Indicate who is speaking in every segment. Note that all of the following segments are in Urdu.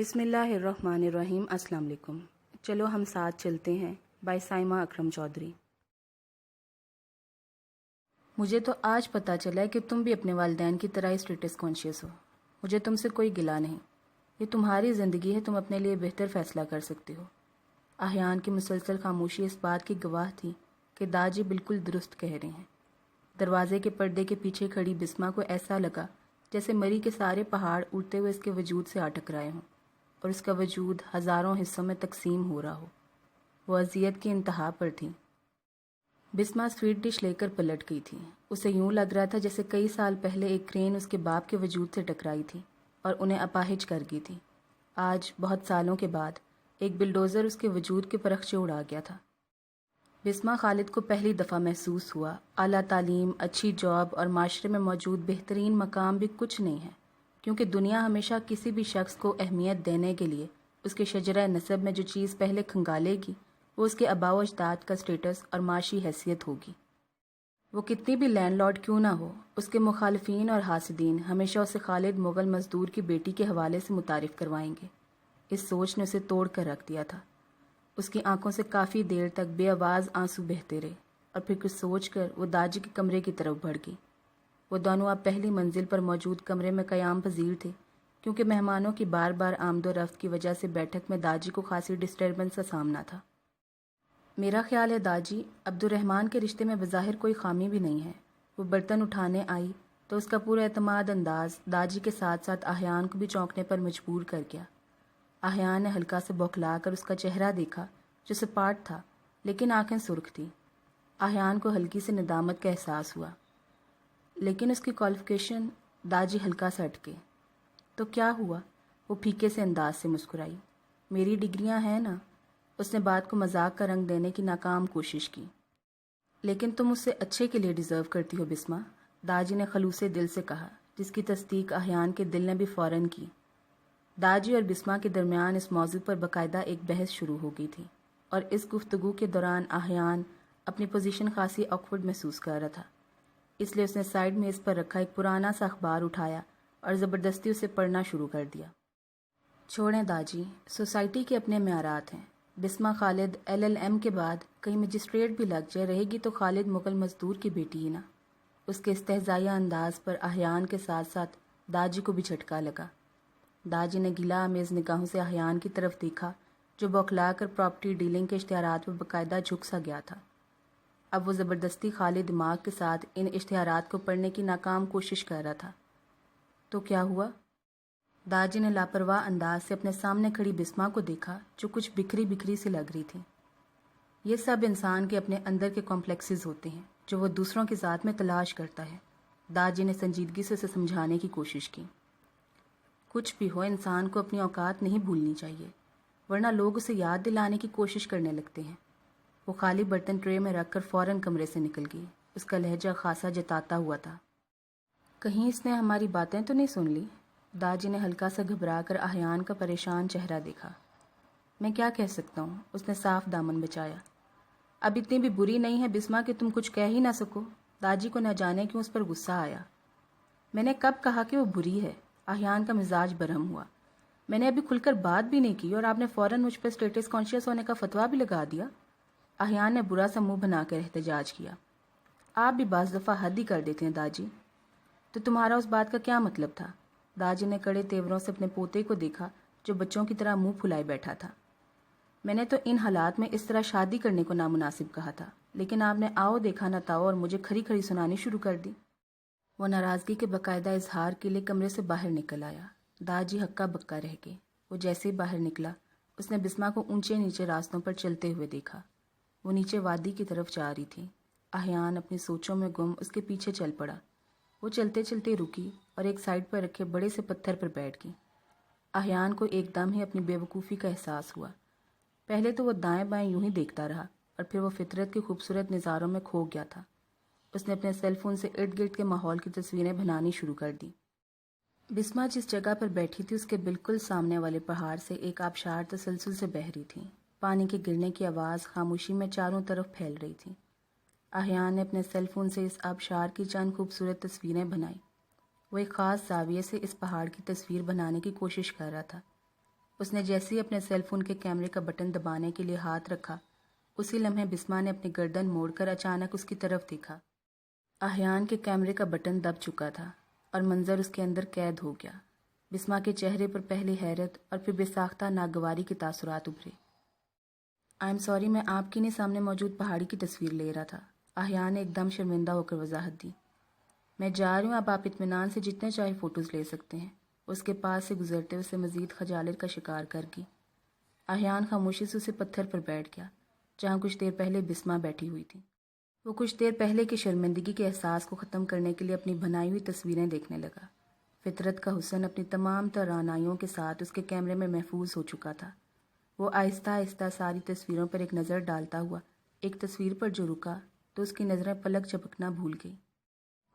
Speaker 1: بسم اللہ الرحمن الرحیم۔ السلام علیکم۔ چلو ہم ساتھ چلتے ہیں، بائی سائمہ اکرم چودھری۔ مجھے تو آج پتہ چلا ہے کہ تم بھی اپنے والدین کی طرح اسٹیٹس کانشیس ہو۔ مجھے تم سے کوئی گلہ نہیں، یہ تمہاری زندگی ہے، تم اپنے لیے بہتر فیصلہ کر سکتے ہو۔ احیان کی مسلسل خاموشی اس بات کی گواہ تھی کہ داجی بالکل درست کہہ رہے ہیں۔ دروازے کے پردے کے پیچھے کھڑی بسمہ کو ایسا لگا جیسے مری کے سارے پہاڑ اڑتے ہوئے اس کے وجود سے آ ٹکرائے ہوں اور اس کا وجود ہزاروں حصوں میں تقسیم ہو رہا ہو۔ وہ اذیت کی انتہا پر تھی۔ بسمہ سویٹ ڈش لے کر پلٹ گئی تھی۔ اسے یوں لگ رہا تھا جیسے کئی سال پہلے ایک کرین اس کے باپ کے وجود سے ٹکرائی تھی اور انہیں اپاہج کر گئی تھی۔ آج بہت سالوں کے بعد ایک بلڈوزر اس کے وجود کے پرخچے اڑا گیا تھا۔ بسمہ خالد کو پہلی دفعہ محسوس ہوا اعلیٰ تعلیم، اچھی جاب اور معاشرے میں موجود بہترین مقام بھی کچھ نہیں ہے، کیونکہ دنیا ہمیشہ کسی بھی شخص کو اہمیت دینے کے لیے اس کے شجرہ نسب میں جو چیز پہلے کھنگالے گی وہ اس کے آباء و اجداد کا سٹیٹس اور معاشی حیثیت ہوگی۔ وہ کتنی بھی لینڈ لارڈ کیوں نہ ہو، اس کے مخالفین اور حاسدین ہمیشہ اسے خالد مغل مزدور کی بیٹی کے حوالے سے متعارف کروائیں گے۔ اس سوچ نے اسے توڑ کر رکھ دیا تھا۔ اس کی آنکھوں سے کافی دیر تک بے آواز آنسو بہتے رہے اور پھر کچھ سوچ کر وہ داجی کے کمرے کی طرف بڑھ گئی۔ وہ دونوں اب پہلی منزل پر موجود کمرے میں قیام پذیر تھے، کیونکہ مہمانوں کی بار بار آمد و رفت کی وجہ سے بیٹھک میں داجی کو خاصی ڈسٹربنس کا سامنا تھا۔ میرا خیال ہے داجی، عبد الرحمن کے رشتے میں بظاہر کوئی خامی بھی نہیں ہے۔ وہ برتن اٹھانے آئی تو اس کا پورا اعتماد انداز داجی کے ساتھ ساتھ احیان کو بھی چونکنے پر مجبور کر گیا۔ احیان نے ہلکا سے بوکھلا کر اس کا چہرہ دیکھا جو سپاٹ تھا لیکن آنکھیں سرخ تھیں۔ احیان کو ہلکی سی ندامت کا احساس ہوا، لیکن اس کی کوالیفیکیشن داجی ہلکا سا اٹکے۔ تو کیا ہوا؟ وہ پھیکے سے انداز سے مسکرائی۔ میری ڈگریاں ہیں نا؟ اس نے بات کو مذاق کا رنگ دینے کی ناکام کوشش کی۔ لیکن تم اس سے اچھے کے لیے ڈیزرو کرتی ہو بسمہ، داجی نے خلوص دل سے کہا، جس کی تصدیق احیان کے دل نے بھی فوراً کی۔ داجی اور بسمہ کے درمیان اس موضوع پر باقاعدہ ایک بحث شروع ہو گئی تھی، اور اس گفتگو کے دوران احیان اپنی پوزیشن خاصی آکورڈ محسوس کر رہا تھا۔ اس لیے اس نے سائیڈ میں اس پر رکھا ایک پرانا سا اخبار اٹھایا اور زبردستی اسے پڑھنا شروع کر دیا۔ چھوڑیں داجی، سوسائٹی کے اپنے معیارات ہیں۔ بسمہ خالد LLM کے بعد کہیں مجسٹریٹ بھی لگ جائے رہے گی تو خالد مغل مزدور کی بیٹی ہی نا۔ اس کے استہزائیہ انداز پر احیان کے ساتھ ساتھ داجی کو بھی جھٹکا لگا۔ داجی نے گلہ آمیز نگاہوں سے احیان کی طرف دیکھا جو بوکھلا کر پراپرٹی ڈیلنگ کے اشتہارات پر باقاعدہ جھک سا گیا تھا۔ اب وہ زبردستی خالی دماغ کے ساتھ ان اشتہارات کو پڑھنے کی ناکام کوشش کر رہا تھا۔ تو کیا ہوا؟ داجی نے لاپرواہ انداز سے اپنے سامنے کھڑی بسمہ کو دیکھا جو کچھ بکھری بکھری سی لگ رہی تھی۔ یہ سب انسان کے اپنے اندر کے کمپلیکسز ہوتے ہیں جو وہ دوسروں کی ذات میں تلاش کرتا ہے۔ داجی نے سنجیدگی سے اسے سمجھانے کی کوشش کی۔ کچھ بھی ہو، انسان کو اپنی اوقات نہیں بھولنی چاہیے، ورنہ لوگ اسے یاد دلانے کی کوشش کرنے لگتے ہیں۔ وہ خالی برتن ٹرے میں رکھ کر فوراً کمرے سے نکل گئی۔ اس کا لہجہ خاصا جتاتا ہوا تھا۔ کہیں اس نے ہماری باتیں تو نہیں سن لی؟ داجی نے ہلکا سا گھبرا کر احیان کا پریشان چہرہ دیکھا۔ میں کیا کہہ سکتا ہوں؟ اس نے صاف دامن بچایا۔ اب اتنی بھی بری نہیں ہے بسمہ کہ تم کچھ کہہ ہی نہ سکو۔ داجی کو نہ جانے کیوں اس پر غصہ آیا۔ میں نے کب کہا کہ وہ بری ہے؟ احیان کا مزاج برہم ہوا۔ میں نے ابھی کھل کر بات بھی نہیں کی اور آپ نے فوراً مجھ پر سٹیٹس کانشیس ہونے کا فتویٰ بھی لگا دیا۔ احیان نے برا سا منہ بنا کر احتجاج کیا۔ آپ بھی بعض دفعہ حد ہی کر دیتے ہیں داجی۔ تو تمہارا اس بات کا کیا مطلب تھا؟ داجی نے کڑے تیوروں سے اپنے پوتے کو دیکھا جو بچوں کی طرح منہ پھلائے بیٹھا تھا۔ میں نے تو ان حالات میں اس طرح شادی کرنے کو نامناسب کہا تھا، لیکن آپ نے آؤ دیکھا نہ تاؤ اور مجھے کھری کھری سنانی شروع کر دی۔ وہ ناراضگی کے باقاعدہ اظہار کے لیے کمرے سے باہر نکل آیا۔ داجی ہکا بکا رہ گئی۔ وہ جیسے ہی باہر نکلا اس نے بسمہ کو اونچے نیچے راستوں پر چلتے ہوئے دیکھا۔ وہ نیچے وادی کی طرف جا رہی تھی۔ احیان اپنی سوچوں میں گم اس کے پیچھے چل پڑا۔ وہ چلتے چلتے رکی اور ایک سائڈ پر رکھے بڑے سے پتھر پر بیٹھ گئی۔ احیان کو ایک دم ہی اپنی بے وقوفی کا احساس ہوا۔ پہلے تو وہ دائیں بائیں یوں ہی دیکھتا رہا اور پھر وہ فطرت کے خوبصورت نظاروں میں کھو گیا تھا۔ اس نے اپنے سیل فون سے ارد گرد کے ماحول کی تصویریں بنانی شروع کر دی۔ بسمہ جس جگہ پر بیٹھی تھی اس کے بالکل سامنے والے پہاڑ سے ایک آبشار تسلسل سے بہہ رہی تھی۔ پانی کے گرنے کی آواز خاموشی میں چاروں طرف پھیل رہی تھی۔ احیان نے اپنے سیل فون سے اس آبشار کی چند خوبصورت تصویریں بنائیں۔ وہ ایک خاص زاویے سے اس پہاڑ کی تصویر بنانے کی کوشش کر رہا تھا۔ اس نے جیسے ہی اپنے سیل فون کے کیمرے کا بٹن دبانے کے لیے ہاتھ رکھا، اسی لمحے بسما نے اپنی گردن موڑ کر اچانک اس کی طرف دیکھا۔ احیان کے کیمرے کا بٹن دب چکا تھا اور منظر اس کے اندر قید ہو گیا۔ بسما کے چہرے پر پہلے حیرت اور پھر بے ساختہ ناگواری کے تاثرات ابھرے۔ آئی ایم سوری، میں آپ کے نہیں سامنے موجود پہاڑی کی تصویر لے رہا تھا، احیان نے ایک دم شرمندہ ہو کر وضاحت دی۔ میں جا رہی ہوں، اب آپ اطمینان سے جتنے چاہے فوٹوز لے سکتے ہیں۔ اس کے پاس سے گزرتے اسے مزید خجالت کا شکار کر گئی۔ احیان خاموشی سے اسے پتھر پر بیٹھ گیا جہاں کچھ دیر پہلے بسما بیٹھی ہوئی تھی۔ وہ کچھ دیر پہلے کی شرمندگی کے احساس کو ختم کرنے کے لیے اپنی بنائی ہوئی تصویریں دیکھنے لگا۔ فطرت کا حسن اپنی تمام تر رعنائیوں کے ساتھ اس کے کیمرے میں محفوظ ہو چکا تھا۔ وہ آہستہ آہستہ ساری تصویروں پر ایک نظر ڈالتا ہوا ایک تصویر پر جو رکا تو اس کی نظریں پلک جھپکنا بھول گئی۔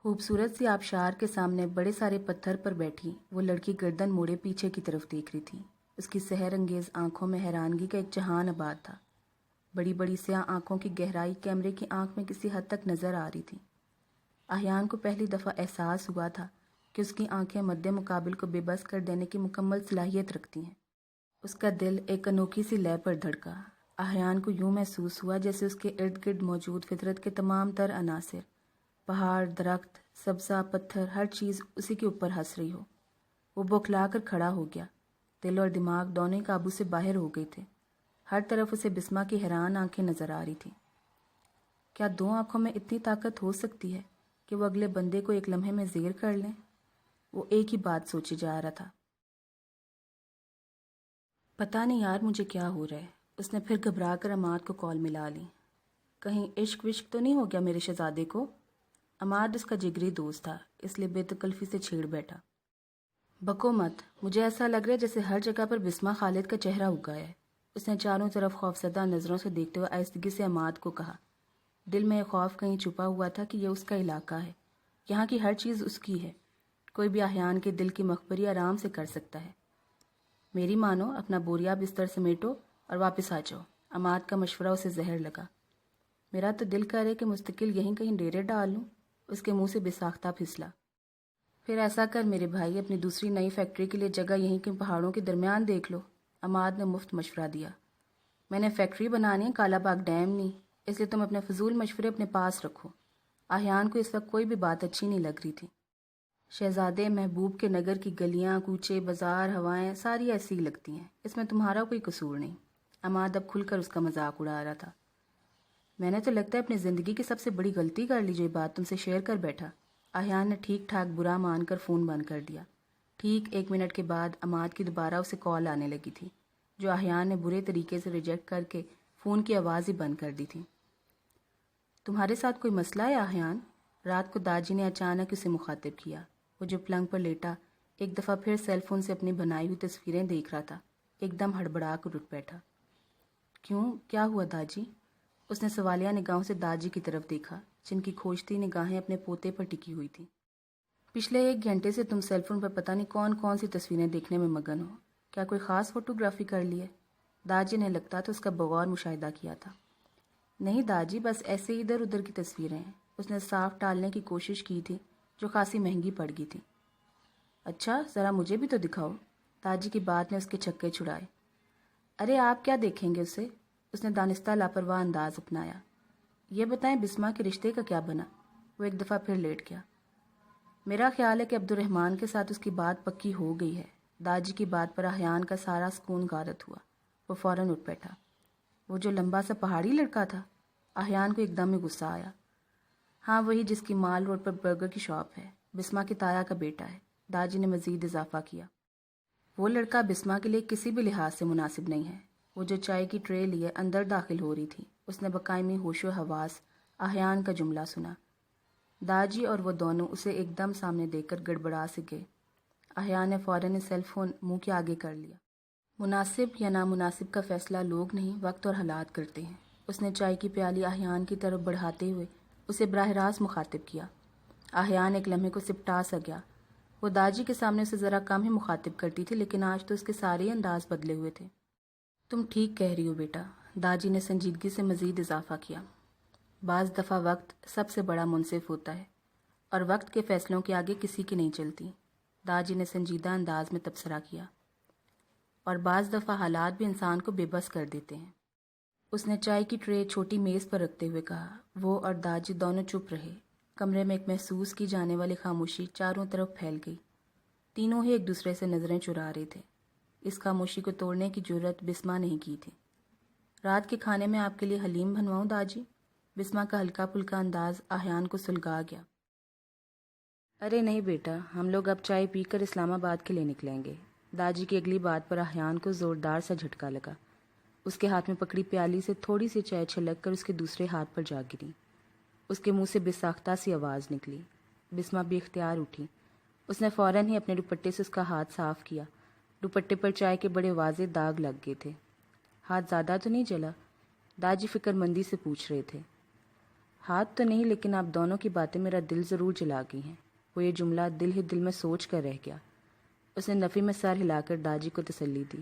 Speaker 1: خوبصورت سی آبشار کے سامنے بڑے سارے پتھر پر بیٹھی وہ لڑکی گردن موڑے پیچھے کی طرف دیکھ رہی تھی۔ اس کی سحر انگیز آنکھوں میں حیرانگی کا ایک جہان آباد تھا۔ بڑی بڑی سیاہ آنکھوں کی گہرائی کیمرے کی آنکھ میں کسی حد تک نظر آ رہی تھی۔ احیان کو پہلی دفعہ احساس ہوا تھا کہ اس کی آنکھیں مد مقابل کو بے بس کر دینے کی مکمل صلاحیت رکھتی ہیں۔ اس کا دل ایک انوکھی سی لے پر دھڑکا۔ احیان کو یوں محسوس ہوا جیسے اس کے ارد گرد موجود فطرت کے تمام تر عناصر، پہاڑ، درخت، سبزہ، پتھر، ہر چیز اسی کے اوپر ہنس رہی ہو۔ وہ بوکھلا کر کھڑا ہو گیا۔ دل اور دماغ دونوں ہی قابو سے باہر ہو گئے تھے۔ ہر طرف اسے بسما کی حیران آنکھیں نظر آ رہی تھیں۔ کیا دو آنکھوں میں اتنی طاقت ہو سکتی ہے کہ وہ اگلے بندے کو ایک لمحے میں زیر کر لیں؟ وہ ایک ہی بات سوچے جا رہا تھا۔ پتہ نہیں یار مجھے کیا ہو رہا ہے۔ اس نے پھر گھبرا کر عماد کو کال ملا لی۔ کہیں عشق وشق تو نہیں ہو گیا میرے شہزادے کو؟ عماد اس کا جگری دوست تھا، اس لیے بے تکلفی سے چھیڑ بیٹھا۔ بکو مت، مجھے ایسا لگ رہا ہے جیسے ہر جگہ پر بسما خالد کا چہرہ اگا ہے۔ اس نے چاروں طرف خوفزدہ نظروں سے دیکھتے ہوئے آہستگی سے عماد کو کہا۔ دل میں یہ خوف کہیں چھپا ہوا تھا کہ یہ اس کا علاقہ ہے، یہاں کی ہر چیز اس کی ہے، کوئی بھی احیان کے دل کی مخبری آرام سے کر سکتا ہے۔ میری مانو، اپنا بوریا بستر سمیٹو اور واپس آ جاؤ۔ عماد کا مشورہ اسے زہر لگا۔ میرا تو دل کر رہے کہ مستقل یہیں کہیں ڈیرے ڈال لوں، اس کے منہ سے بے ساختہ پھسلا۔ پھر ایسا کر میرے بھائی، اپنی دوسری نئی فیکٹری کے لیے جگہ یہیں کے پہاڑوں کے درمیان دیکھ لو، عماد نے مفت مشورہ دیا۔ میں نے فیکٹری بنانی ہے، کالا باغ ڈیم نہیں، اس لیے تم اپنے فضول مشورے اپنے پاس رکھو۔ احیان کو اس وقت کوئی بھی بات اچھی نہیں لگ رہی تھی۔ شہزادے محبوب کے نگر کی گلیاں، کوچے، بازار، ہوائیں ساری ایسی ہی لگتی ہیں، اس میں تمہارا کوئی قصور نہیں۔ عماد اب کھل کر اس کا مذاق اڑا رہا تھا۔ میں نے تو لگتا ہے اپنی زندگی کی سب سے بڑی غلطی کر لی جو یہ بات تم سے شیئر کر بیٹھا۔ احیان نے ٹھیک ٹھاک برا مان کر فون بند کر دیا۔ ٹھیک 1 منٹ کے بعد عماد کی دوبارہ اسے کال آنے لگی تھی، جو احیان نے برے طریقے سے ریجیکٹ کر کے فون کی آواز ہی بند کر دی تھی۔ تمہارے ساتھ کوئی مسئلہ ہے احیان؟ رات کو داجی نے اچانک اسے مخاطب کیا۔ وہ جو پلنگ پر لیٹا ایک دفعہ پھر سیل فون سے اپنی بنائی ہوئی تصویریں دیکھ رہا تھا، ایک دم ہڑبڑا کر اٹھ بیٹھا۔ کیوں، کیا ہوا داجی؟ اس نے سوالیہ نگاہوں سے داجی کی طرف دیکھا، جن کی کھوجتی نگاہیں اپنے پوتے پر ٹکی ہوئی تھیں۔ پچھلے 1 گھنٹے سے تم سیل فون پر پتہ نہیں کون کون سی تصویریں دیکھنے میں مگن ہو، کیا کوئی خاص فوٹوگرافی کر لی ہے؟ داجی نے لگتا تو اس کا بغور مشاہدہ کیا تھا۔ نہیں داجی، بس ایسے ہی ادھر ادھر کی تصویریں ہیں۔ اس نے صاف ٹالنے کی کوشش کی تھی جو خاصی مہنگی پڑ گئی تھی۔ اچھا، ذرا مجھے بھی تو دکھاؤ۔ داجی کی بات نے اس کے چھکے چھڑائے۔ ارے آپ کیا دیکھیں گے اسے؟ اس نے دانستہ لاپرواہ انداز اپنایا۔ یہ بتائیں بسما کے رشتے کا کیا بنا؟ وہ ایک دفعہ پھر لیٹ گیا۔ میرا خیال ہے کہ عبد الرحمن کے ساتھ اس کی بات پکی ہو گئی ہے۔ داجی کی بات پر احیان کا سارا سکون غارت ہوا۔ وہ فوراً اٹھ بیٹھا۔ وہ جو لمبا سا پہاڑی لڑکا تھا؟ احیان کو ایک دم میں غصہ آیا۔ ہاں وہی، جس کی مال روڈ پر برگر کی شاپ ہے، بسما کے تایا کا بیٹا ہے۔ داجی نے مزید اضافہ کیا۔ وہ لڑکا بسما کے لیے کسی بھی لحاظ سے مناسب نہیں ہے۔ وہ جو چائے کی ٹرے لیے اندر داخل ہو رہی تھی، اس نے بقائمی ہوش و حواس احیان کا جملہ سنا۔ داجی اور وہ دونوں اسے ایک دم سامنے دیکھ کر گڑبڑا سے گئے۔ احیان نے فوراً سیل فون منہ کے آگے کر لیا۔ مناسب یا نامناسب کا فیصلہ لوگ نہیں، وقت اور حالات کرتے ہیں۔ اس نے چائے کی پیالی احیان کی طرف بڑھاتے ہوئے اسے براہ راست مخاطب کیا۔ احیان ایک لمحے کو سپٹا سا گیا۔ وہ داجی کے سامنے اسے ذرا کم ہی مخاطب کرتی تھی، لیکن آج تو اس کے سارے انداز بدلے ہوئے تھے۔ تم ٹھیک کہہ رہی ہو بیٹا، داجی نے سنجیدگی سے مزید اضافہ کیا۔ بعض دفعہ وقت سب سے بڑا منصف ہوتا ہے، اور وقت کے فیصلوں کے آگے کسی کی نہیں چلتی۔ داجی نے سنجیدہ انداز میں تبصرہ کیا۔ اور بعض دفعہ حالات بھی انسان کو بے بس کر دیتے ہیں۔ اس نے چائے کی ٹرے چھوٹی میز پر رکھتے ہوئے کہا۔ وہ اور داجی دونوں چپ رہے۔ کمرے میں ایک محسوس کی جانے والی خاموشی چاروں طرف پھیل گئی۔ تینوں ہی ایک دوسرے سے نظریں چرا رہے تھے۔ اس خاموشی کو توڑنے کی جرأت بسما نہیں کی تھی۔ رات کے کھانے میں آپ کے لیے حلیم بنواؤں داجی؟ بسما کا ہلکا پھلکا انداز احیان کو سلگا گیا۔ ارے نہیں بیٹا، ہم لوگ اب چائے پی کر اسلام آباد کے لیے نکلیں گے۔ داجی کی اگلی بات پر احیان کو زوردار سا جھٹکا لگا۔ اس کے ہاتھ میں پکڑی پیالی سے تھوڑی سی چائے چھلک کر اس کے دوسرے ہاتھ پر جا گری۔ اس کے منہ سے بے ساختہ سی آواز نکلی۔ بسما بے اختیار اٹھی۔ اس نے فوراً ہی اپنے دوپٹے سے اس کا ہاتھ صاف کیا۔ دوپٹے پر چائے کے بڑے واضح داغ لگ گئے تھے۔ ہاتھ زیادہ تو نہیں جلا؟ داجی فکر مندی سے پوچھ رہے تھے۔ ہاتھ تو نہیں، لیکن آپ دونوں کی باتیں میرا دل ضرور جلا گئی ہیں۔ وہ یہ جملہ دل ہی دل میں سوچ کر رہ گیا۔ اس نے نفی میں سر ہلا کر داجی کو تسلی دی۔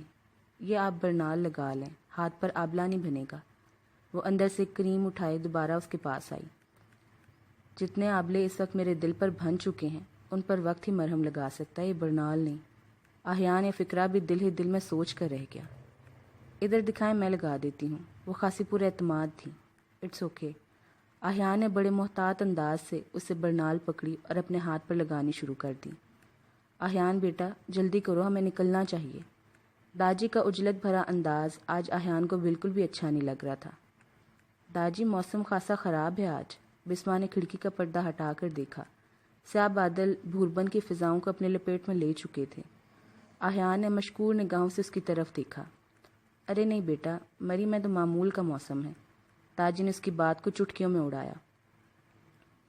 Speaker 1: یہ آپ برنال لگا لیں، ہاتھ پر آبلہ نہیں بنے گا۔ وہ اندر سے کریم اٹھائے دوبارہ اس کے پاس آئی۔ جتنے آبلے اس وقت میرے دل پر بھن چکے ہیں ان پر وقت ہی مرہم لگا سکتا ہے، یہ برنال نہیں۔ احیان یہ فکرہ بھی دل ہی دل میں سوچ کر رہ گیا۔ ادھر دکھائیں، میں لگا دیتی ہوں۔ وہ خاصی پر اعتماد تھی۔ It's okay. احیان نے بڑے محتاط انداز سے اسے برنال پکڑی اور اپنے ہاتھ پر لگانی شروع کر دی۔ احیان بیٹا جلدی کرو، ہمیں نکلنا چاہیے۔ داجی کا عجلت بھرا انداز آج احیان کو بالکل بھی اچھا نہیں لگ رہا تھا۔ داجی موسم خاصا خراب ہے آج۔ بسما نے کھڑکی کا پردہ ہٹا کر دیکھا۔ سیاہ بادل بھوربن کی فضاؤں کو اپنے لپیٹ میں لے چکے تھے۔ احیان نے مشکور نگاہوں سے اس کی طرف دیکھا۔ ارے نہیں بیٹا، مری میں تو معمول کا موسم ہے۔ داجی نے اس کی بات کو چٹکیوں میں اڑایا۔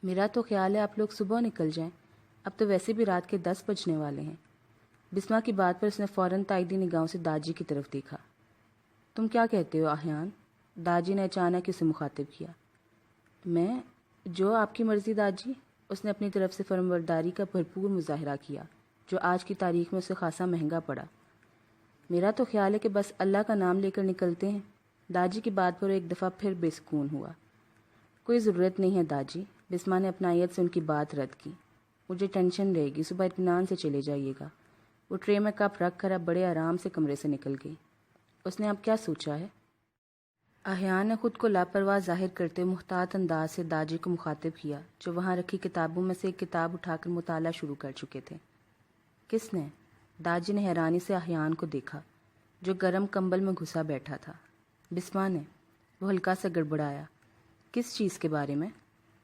Speaker 1: میرا تو خیال ہے آپ لوگ صبح نکل جائیں، اب تو ویسے بھی رات کے 10 بجنے والے ہیں۔ بسما کی بات پر اس نے فوراً تائیدی نگاہوں سے داجی کی طرف دیکھا۔ تم کیا کہتے ہو احیان؟ داجی نے اچانک اسے مخاطب کیا۔ میں جو آپ کی مرضی داجی۔ اس نے اپنی طرف سے فرمانبرداری کا بھرپور مظاہرہ کیا جو آج کی تاریخ میں اسے خاصا مہنگا پڑا۔ میرا تو خیال ہے کہ بس اللہ کا نام لے کر نکلتے ہیں۔ داجی کی بات پر ایک دفعہ پھر بے سکون ہوا۔ کوئی ضرورت نہیں ہے داجی، بسما نے اپنائیت سے ان کی بات رد کی۔ مجھے ٹینشن رہے گی، صبح اطمینان سے چلے جائیے گا۔ وہ ٹرے میں کپ رکھ کر اب بڑے آرام سے کمرے سے نکل گئی۔ اس نے اب کیا سوچا ہے؟ احیان نے خود کو لاپرواہ ظاہر کرتے محتاط انداز سے داجی کو مخاطب کیا جو وہاں رکھی کتابوں میں سے ایک کتاب اٹھا کر مطالعہ شروع کر چکے تھے۔ کس نے؟ داجی نے حیرانی سے احیان کو دیکھا جو گرم کمبل میں گھسا بیٹھا تھا۔ بسما نے۔ وہ ہلکا سا گڑبڑایا۔ کس چیز کے بارے میں؟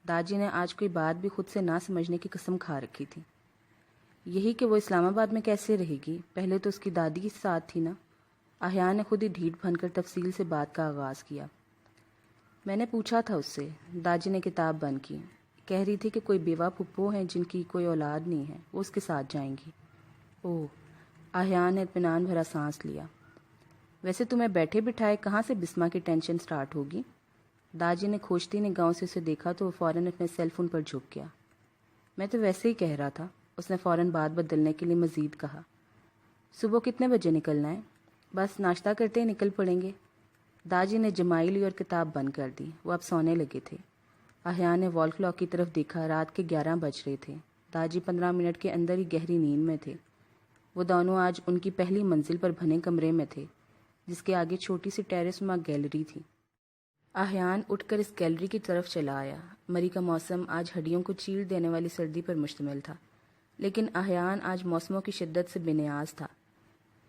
Speaker 1: داجی نے آج کوئی بات بھی خود سے نہ سمجھنے کی قسم کھا رکھی تھی۔ یہی کہ وہ اسلام آباد میں کیسے رہے گی، پہلے تو اس کی دادی ساتھ تھی نا۔ احیان نے خود ہی ڈھیٹ بن کر تفصیل سے بات کا آغاز کیا۔ میں نے پوچھا تھا اس سے، داجی نے کتاب بند کی۔ کہہ رہی تھی کہ کوئی بیوہ پھپھو ہیں جن کی کوئی اولاد نہیں ہے، وہ اس کے ساتھ جائیں گی۔ اوہ! احیان نے اطمینان بھرا سانس لیا۔ ویسے تمہیں بیٹھے بٹھائے کہاں سے بسما کی ٹینشن سٹارٹ ہوگی؟ داجی نے کھوجتی نگاہوں سے اسے دیکھا تو وہ فوراً اپنے سیل فون پر جھک گیا۔ میں تو ویسے ہی کہہ رہا تھا، اس نے فوراً بات بدلنے کے لیے مزید کہا۔ صبح کتنے بجے نکلنا ہے؟ بس ناشتہ کرتے ہی نکل پڑیں گے۔ داجی نے جمائی لی اور کتاب بند کر دی۔ وہ اب سونے لگے تھے۔ احیان نے وال کلاک کی طرف دیکھا، رات کے 11 بج رہے تھے۔ داجی 15 منٹ کے اندر ہی گہری نیند میں تھے۔ وہ دونوں آج ان کی پہلی منزل پر بنے کمرے میں تھے جس کے آگے چھوٹی سی ٹیرس نما گیلری تھی۔ احیان اٹھ کر اس گیلری کی طرف چلا آیا۔ مری کا موسم آج ہڈیوں کو چیر دینے والی سردی پر مشتمل تھا، لیکن احیان آج موسموں کی شدت سے بے نیاز تھا۔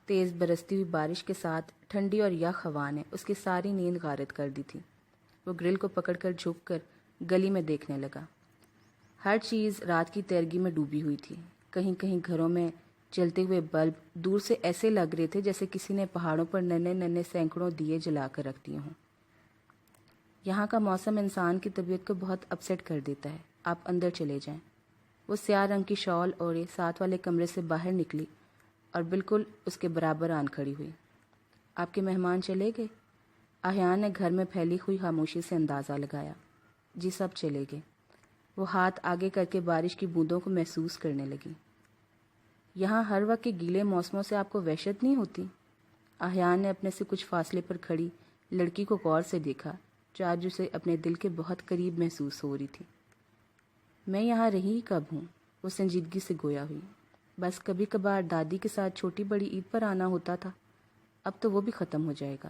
Speaker 1: تیز برستی ہوئی بارش کے ساتھ ٹھنڈی اور یخ ہوا نے اس کی ساری نیند غارت کر دی تھی۔ وہ گرل کو پکڑ کر جھک کر گلی میں دیکھنے لگا۔ ہر چیز رات کی تیرگی میں ڈوبی ہوئی تھی۔ کہیں کہیں گھروں میں جلتے ہوئے بلب دور سے ایسے لگ رہے تھے جیسے کسی نے پہاڑوں پر ننھے ننھے سینکڑوں دیے جلا کر رکھ دیے ہوں۔ یہاں کا موسم انسان کی طبیعت کو بہت اپسیٹ کر دیتا ہے، آپ اندر چلے جائیں۔ وہ سیاہ رنگ کی شال اوڑھے ساتھ والے کمرے سے باہر نکلی اور بالکل اس کے برابر آن کھڑی ہوئی۔ آپ کے مہمان چلے گئے؟ احیان نے گھر میں پھیلی ہوئی خاموشی سے اندازہ لگایا۔ جی سب چلے گئے۔ وہ ہاتھ آگے کر کے بارش کی بوندوں کو محسوس کرنے لگی۔ یہاں ہر وقت کے گیلے موسموں سے آپ کو وحشت نہیں ہوتی؟ احیان نے اپنے سے کچھ فاصلے پر کھڑی لڑکی کو غور سے دیکھا جو آج اسے اپنے دل کے بہت قریب محسوس ہو رہی تھی۔ میں یہاں رہی کب ہوں؟ وہ سنجیدگی سے گویا ہوئی۔ بس کبھی کبھار دادی کے ساتھ چھوٹی بڑی عید پر آنا ہوتا تھا۔ اب تو وہ بھی ختم ہو جائے گا۔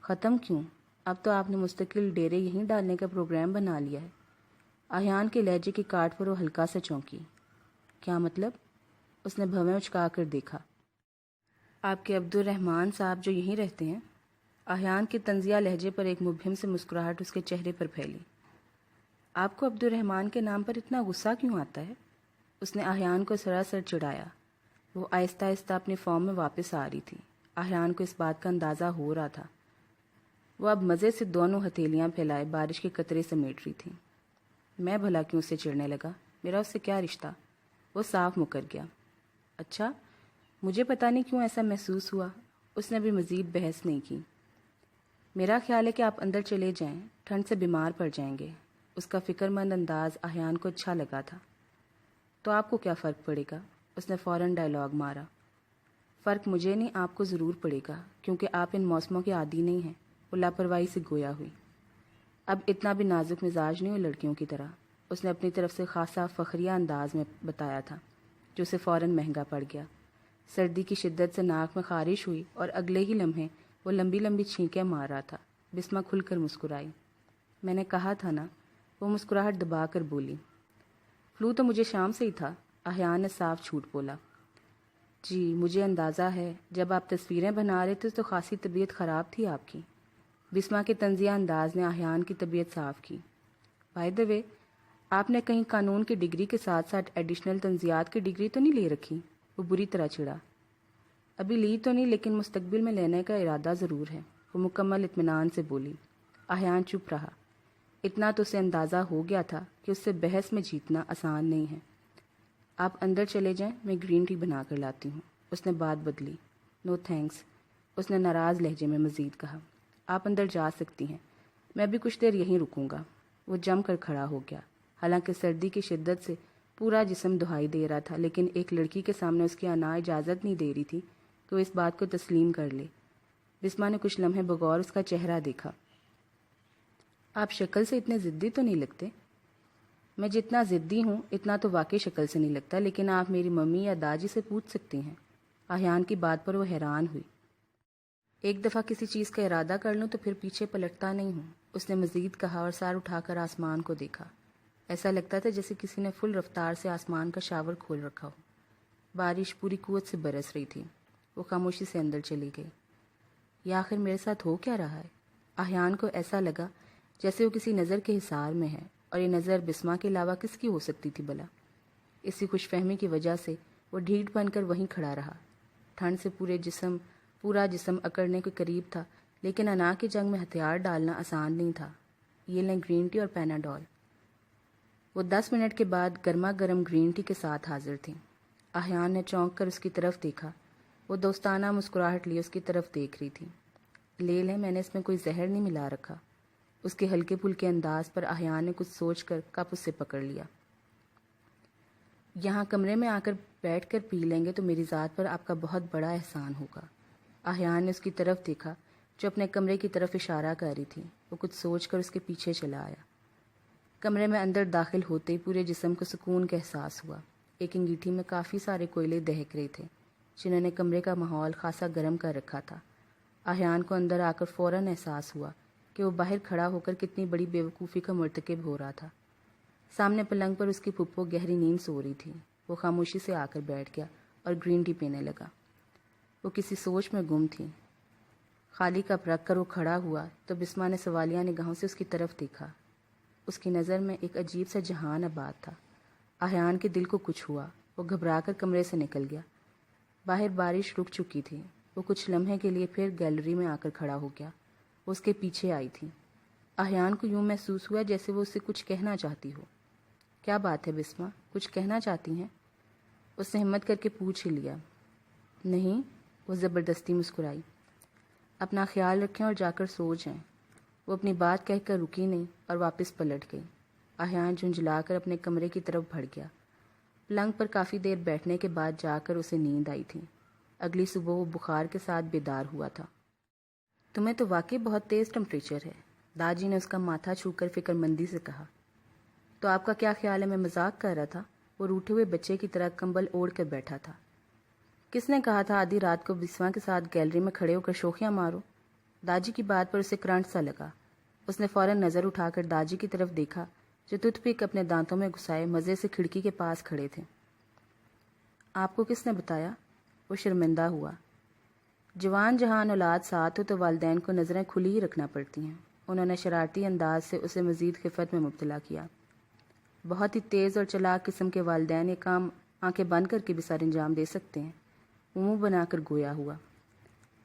Speaker 1: ختم کیوں؟ اب تو آپ نے مستقل ڈیرے یہیں ڈالنے کا پروگرام بنا لیا ہے۔ احیان کے لہجے کی کاٹ پر وہ ہلکا سا چونکی۔ کیا مطلب؟ اس نے بھویں اچکا کر دیکھا۔ آپ کے عبدالرحمن صاحب جو یہیں رہتے ہیں؟ احیان کے طنزیہ لہجے پر ایک مبہم سے مسکراہٹ اس کے چہرے پر پھیلی۔ آپ کو عبدالرحمن کے نام پر اتنا غصہ کیوں آتا ہے؟ اس نے احیان کو سراسر چڑھایا۔ وہ آہستہ آہستہ اپنی فارم میں واپس آ رہی تھی۔ احیان کو اس بات کا اندازہ ہو رہا تھا۔ وہ اب مزے سے دونوں ہتھیلیاں پھیلائے بارش کے قطرے سمیٹ رہی تھی۔ میں بھلا کیوں اسے چڑھنے لگا؟ میرا اس سے کیا رشتہ؟ وہ صاف مکر گیا۔ اچھا، مجھے پتہ نہیں کیوں ایسا محسوس ہوا۔ اس نے بھی مزید بحث نہیں کی۔ میرا خیال ہے کہ آپ اندر چلے جائیں، ٹھنڈ سے بیمار پڑ جائیں گے۔ اس کا فکر مند انداز احیان کو اچھا لگا تھا۔ تو آپ کو کیا فرق پڑے گا؟ اس نے فوراً ڈائلاگ مارا۔ فرق مجھے نہیں، آپ کو ضرور پڑے گا، کیونکہ آپ ان موسموں کے عادی نہیں ہیں۔ وہ لاپرواہی سے گویا ہوئی۔ اب اتنا بھی نازک مزاج نہیں ہو لڑکیوں کی طرح، اس نے اپنی طرف سے خاصا فخریہ انداز میں بتایا تھا، جو اسے فوراً مہنگا پڑ گیا۔ سردی کی شدت سے ناک میں خارش ہوئی اور اگلے ہی لمحے وہ لمبی لمبی چھینکیں مار رہا تھا۔ بسمہ کھل کر مسکرائی۔ میں نے کہا تھا نا، وہ مسکراہٹ دبا کر بولی۔ فلو تو مجھے شام سے ہی تھا، احیان نے صاف جھوٹ بولا۔ جی مجھے اندازہ ہے، جب آپ تصویریں بنا رہے تھے تو خاصی طبیعت خراب تھی آپ کی۔ بسمہ کے طنزیہ انداز نے احیان کی طبیعت صاف کی۔ بائی دی وے، آپ نے کہیں قانون کی ڈگری کے ساتھ ساتھ ایڈیشنل تنزیات کی ڈگری تو نہیں لے رکھی؟ وہ بری طرح چڑھا۔ ابھی لی تو نہیں، لیکن مستقبل میں لینے کا ارادہ ضرور ہے، وہ مکمل اطمینان سے بولی۔ احیان چپ رہا۔ اتنا تو اسے اندازہ ہو گیا تھا کہ اس سے بحث میں جیتنا آسان نہیں ہے۔ آپ اندر چلے جائیں، میں گرین ٹی بنا کر لاتی ہوں۔ اس نے بات بدلی۔ نو تھینکس، اس نے ناراض لہجے میں مزید کہا۔ آپ اندر جا سکتی ہیں، میں بھی کچھ دیر یہیں رکوں گا۔ وہ جم کر کھڑا ہو گیا۔ حالانکہ سردی کی شدت سے پورا جسم دہائی دے رہا تھا، لیکن ایک لڑکی کے سامنے اس کی انا اجازت نہیں دے رہی تھی کہ وہ اس بات کو تسلیم کر لے۔ بسمہ نے کچھ لمحے بغور اس کا چہرہ دیکھا۔ آپ شکل سے اتنے ضدی تو نہیں لگتے؟ میں جتنا ضدی ہوں اتنا تو واقعی شکل سے نہیں لگتا، لیکن آپ میری ممی یا داجی سے پوچھ سکتی ہیں۔ احیان کی بات پر وہ حیران ہوئی۔ ایک دفعہ کسی چیز کا ارادہ کر لوں تو پھر پیچھے پلٹتا نہیں ہوں، اس نے مزید کہا اور سر اٹھا کر آسمان کو دیکھا۔ ایسا لگتا تھا جیسے کسی نے فل رفتار سے آسمان کا شاور کھول رکھا ہو۔ بارش پوری قوت سے برس رہی تھی۔ وہ خاموشی سے اندر چلی گئی۔ یہ آخر میرے ساتھ ہو کیا رہا ہے؟ احیان کو ایسا لگا جیسے وہ کسی نظر کے حصار میں ہے، اور یہ نظر بسمہ کے علاوہ کس کی ہو سکتی تھی بھلا؟ اسی خوش فہمی کی وجہ سے وہ ڈھیٹ بن کر وہیں کھڑا رہا۔ ٹھنڈ سے پورا جسم اکڑنے کے قریب تھا، لیکن انا کی جنگ میں ہتھیار ڈالنا آسان نہیں تھا۔ یہ لیں گرین ٹی اور پیناڈول۔ وہ 10 منٹ کے بعد گرما گرم گرین ٹی کے ساتھ حاضر تھیں۔ احیان نے چونک کر اس کی طرف دیکھا۔ وہ دوستانہ مسکراہٹ لیے اس کی طرف دیکھ رہی تھی۔ لے لیں، میں نے اس میں کوئی زہر نہیں ملا رکھا۔ اس کے ہلکے پھلکے انداز پر احیان نے کچھ سوچ کر کپ اس سے پکڑ لیا۔ یہاں کمرے میں آ کر بیٹھ کر پی لیں گے تو میری ذات پر آپ کا بہت بڑا احسان ہوگا۔ احیان نے اس کی طرف دیکھا جو اپنے کمرے کی طرف اشارہ کر رہی تھی۔ وہ کچھ سوچ کر اس کے پیچھے چلا آیا۔ کمرے میں اندر داخل ہوتے ہی پورے جسم کو سکون کا احساس ہوا۔ ایک انگیٹھی میں کافی سارے کوئلے دہک رہے تھے، جنہوں نے کمرے کا ماحول خاصا گرم کر رکھا تھا۔ احیان کو اندر آ کر فوراً احساس ہوا کہ وہ باہر کھڑا ہو کر کتنی بڑی بیوقوفی کا مرتکب ہو رہا تھا۔ سامنے پلنگ پر اس کی پھپھو گہری نیند سو رہی تھی۔ وہ خاموشی سے آ کر بیٹھ گیا اور گرین ٹی پینے لگا۔ وہ کسی سوچ میں گم تھی۔ خالی کپ رکھ کر وہ کھڑا ہوا تو بسمہ نے سوالیہ نگاہوں سے اس کی طرف دیکھا۔ اس کی نظر میں ایک عجیب سا جہان آباد تھا۔ احیان کے دل کو کچھ ہوا۔ وہ گھبرا کر کمرے سے نکل گیا۔ باہر بارش رک چکی تھی۔ وہ کچھ لمحے کے لیے پھر گیلری میں آ کر کھڑا ہو گیا۔ وہ اس کے پیچھے آئی تھی۔ احیان کو یوں محسوس ہوا جیسے وہ اس سے کچھ کہنا چاہتی ہو۔ کیا بات ہے بسمہ، کچھ کہنا چاہتی ہیں؟ اس نے ہمت کر کے پوچھ ہی لیا۔ نہیں، وہ زبردستی مسکرائی۔ اپنا خیال رکھیں اور جا کر سو جائیں۔ وہ اپنی بات کہہ کر رکی نہیں اور واپس پلٹ گئی۔ احیان جھنجھلا کر اپنے کمرے کی طرف بڑھ گیا۔ پلنگ پر کافی دیر بیٹھنے کے بعد جا کر اسے نیند آئی تھی۔ اگلی صبح وہ بخار کے ساتھ بیدار ہوا تھا۔ تمہیں تو واقعی بہت تیز ٹمپریچر ہے، داجی نے اس کا ماتھا چھو کر فکر مندی سے کہا۔ تو آپ کا کیا خیال ہے میں مذاق کر رہا تھا؟ وہ روٹھے ہوئے بچے کی طرح کمبل اوڑھ کر بیٹھا تھا۔ کس نے کہا تھا آدھی رات کو بسما کے ساتھ گیلری میں کھڑے ہو کر شوخیاں مارو؟ داجی کی بات پر اسے کرنٹ سا لگا۔ اس نے فوراً نظر اٹھا کر داجی کی طرف دیکھا جو ٹوتھ پک اپنے دانتوں میں گھسائے مزے سے کھڑکی کے پاس کھڑے تھے۔ آپ کو کس نے بتایا؟ وہ شرمندہ ہوا۔ جوان جہان اولاد ساتھ ہو تو والدین کو نظریں کھلی ہی رکھنا پڑتی ہیں۔ انہوں نے شرارتی انداز سے اسے مزید خفت میں مبتلا کیا۔ بہت ہی تیز اور چلاک قسم کے والدین یہ کام آنکھیں بند کر کے بھی سر انجام دے سکتے ہیں۔ وہ منہ بنا کر گویا ہوا۔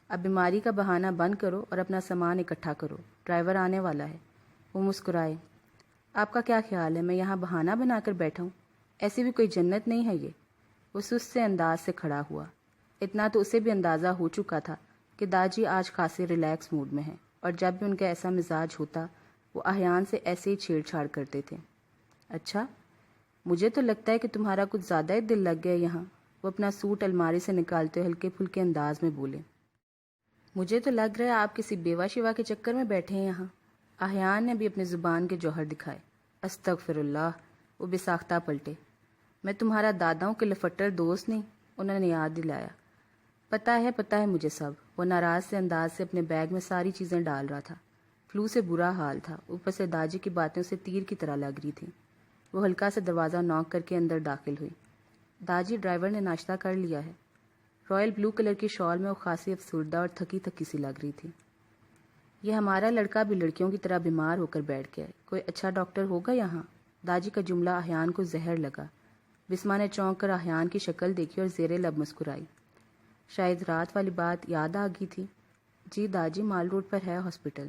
Speaker 1: اب بیماری کا بہانہ بند کرو اور اپنا سامان اکٹھا کرو، ڈرائیور آنے والا ہے۔ وہ مسکرائے۔ آپ کا کیا خیال ہے میں یہاں بہانہ بنا کر بیٹھا ہوں؟ ایسی بھی کوئی جنت نہیں ہے یہ۔ وہ سست سے انداز سے کھڑا ہوا۔ اتنا تو اسے بھی اندازہ ہو چکا تھا کہ داجی آج خاصے ریلیکس موڈ میں ہیں، اور جب بھی ان کا ایسا مزاج ہوتا وہ احیان سے ایسے ہی چھیڑ چھاڑ کرتے تھے۔ اچھا، مجھے تو لگتا ہے کہ تمہارا کچھ زیادہ ہی دل لگ گیا یہاں۔ وہ اپنا سوٹ الماری سے نکالتے ہوئے ہلکے پھلکے انداز میں بولے۔ مجھے تو لگ رہا ہے آپ کسی بیوہ شیوا کے چکر میں بیٹھے ہیں یہاں۔ احیان نے بھی اپنی زبان کے جوہر دکھائے۔ استغفر اللہ۔ وہ بے ساختہ پلٹے۔ میں تمہارا داداؤں کے لفٹر دوست نہیں، انہوں نے یاد دلایا۔ پتہ ہے مجھے سب۔ وہ ناراض سے انداز سے اپنے بیگ میں ساری چیزیں ڈال رہا تھا۔ فلو سے برا حال تھا، اوپر سے داجی کی باتیں اسے تیر کی طرح لگ رہی تھیں۔ وہ ہلکا سے دروازہ نوک کر کے اندر داخل ہوئی۔ داجی، ڈرائیور نے ناشتہ کر لیا ہے۔ رائل بلو کلر کی شال میں وہ خاصی افسردہ اور تھکی تھکی سی لگ رہی تھی۔ یہ ہمارا لڑکا بھی لڑکیوں کی طرح بیمار ہو کر بیٹھ گیا ہے، کوئی اچھا ڈاکٹر ہوگا یہاں؟ داجی کا جملہ احیان کو زہر لگا۔ بسما نے چونک کر احیان کی شکل دیکھی اور زیر لب مسکرائی۔ شاید رات والی بات یاد آ گئی تھی۔ جی داجی، مال روڈ پر ہے ہاسپٹل۔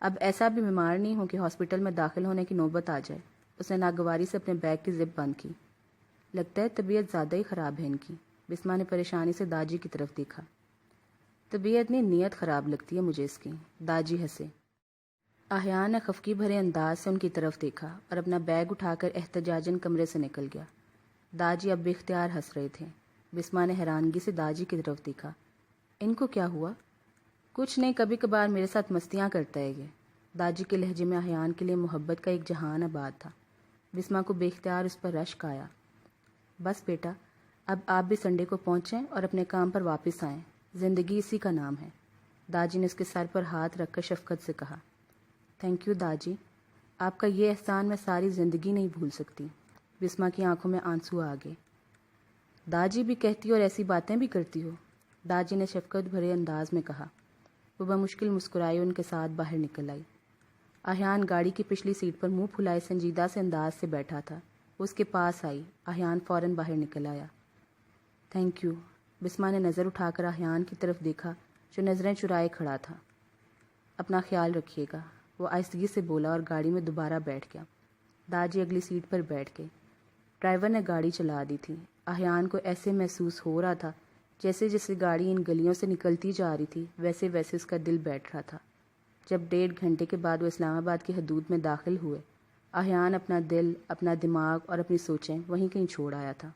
Speaker 1: اب ایسا بھی بیمار نہیں ہوں کہ ہاسپٹل میں داخل ہونے کی نوبت آ جائے۔ اس نے ناگواری سے اپنے بیگ کی زپ بند کی۔ لگتا ہے طبیعت زیادہ ہی خراب ہے ان کی۔ بسما نے پریشانی سے داجی کی طرف دیکھا۔ طبیعت نہیں، نیت خراب لگتی ہے مجھے اس کی۔ داجی ہنسے۔ احیان نے خفگی بھرے انداز سے ان کی طرف دیکھا اور اپنا بیگ اٹھا کر احتجاجاً کمرے سے نکل گیا۔ داجی اب بے اختیار ہنس رہے تھے۔ بسما نے حیرانگی سے داجی کی طرف دیکھا۔ ان کو کیا ہوا؟ کچھ نہیں، کبھی کبھار میرے ساتھ مستیاں کرتا ہے یہ۔ داجی کے لہجے میں احیان کے لیے محبت کا ایک جہان آباد تھا۔ بسما کو بے اختیار اس پر رشک آیا۔ بس بیٹا، اب آپ بھی سنڈے کو پہنچیں اور اپنے کام پر واپس آئیں۔ زندگی اسی کا نام ہے۔ داجی نے اس کے سر پر ہاتھ رکھ کر شفقت سے کہا۔ تھینک یو داجی، آپ کا یہ احسان میں ساری زندگی نہیں بھول سکتی۔ بسما کی آنکھوں میں آنسو آ گئے۔ داجی بھی کہتی ہو اور ایسی باتیں بھی کرتی ہو؟ داجی نے شفقت بھرے انداز میں کہا۔ وہ بمشکل مسکرائی ان کے ساتھ باہر نکل آئی۔ احیان گاڑی کی پچھلی سیٹ پر منہ پھلائے سنجیدہ سے انداز سے بیٹھا تھا۔ وہ اس کے پاس آئی۔ احیان فوراً باہر نکل آیا۔ Thank you. بسما نے نظر اٹھا کر احیان کی طرف دیکھا جو نظریں چرائے کھڑا تھا۔ اپنا خیال رکھیے گا، وہ آہستگی سے بولا اور گاڑی میں دوبارہ بیٹھ گیا۔ داجی اگلی سیٹ پر بیٹھ گئے۔ ڈرائیور نے گاڑی چلا دی تھی۔ احیان کو ایسے محسوس ہو رہا تھا جیسے جیسے گاڑی ان گلیوں سے نکلتی جا رہی تھی ویسے ویسے اس کا دل بیٹھ رہا تھا۔ جب 1.5 گھنٹے کے بعد وہ اسلام آباد کی حدود میں داخل ہوئے، احیان اپنا دل، اپنا دماغ اور اپنی سوچیں وہیں کہیں چھوڑ آیا تھا۔